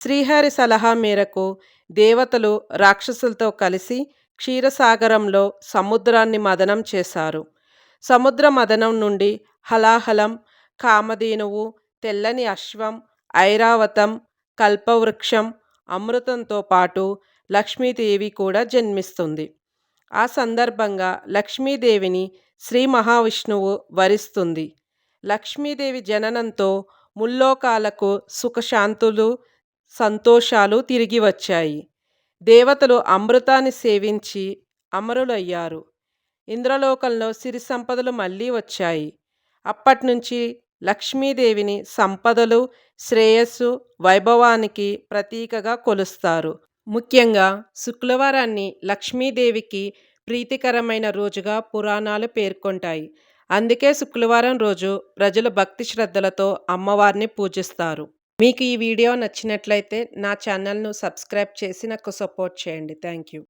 శ్రీహరి సలహా మేరకు దేవతలు రాక్షసులతో కలిసి క్షీరసాగరంలో సముద్రాన్ని మదనం చేశారు. సముద్ర మదనం నుండి హలాహలం, కామధేనువు, తెల్లని అశ్వం, ఐరావతం, కల్పవృక్షం, అమృతంతో పాటు లక్ష్మీదేవి కూడా జన్మిస్తుంది. ఆ సందర్భంగా లక్ష్మీదేవిని శ్రీ మహావిష్ణువు వరిస్తుంది. లక్ష్మీదేవి జననంతో ముల్లోకాలకు సుఖశాంతులు, సంతోషాలు తిరిగి వచ్చాయి. దేవతలు అమృతాన్ని సేవించి అమరులయ్యారు. ఇంద్రలోకంలో సిరి సంపదలు మళ్ళీ వచ్చాయి. అప్పట్నుంచి లక్ష్మీదేవిని సంపదలు, శ్రేయస్సు, వైభవానికి ప్రతీకగా కొలుస్తారు. ముఖ్యంగా శుక్రవారాన్ని లక్ష్మీదేవికి ప్రీతికరమైన రోజుగా పురాణాలు పేర్కొంటాయి. అందుకే శుక్రవారం రోజు ప్రజలు భక్తి శ్రద్ధలతో అమ్మవారిని పూజిస్తారు. మీకు ఈ వీడియో నచ్చినట్లయితే నా ఛానల్ను సబ్స్క్రైబ్ చేసి నాకు సపోర్ట్ చేయండి. Thank you.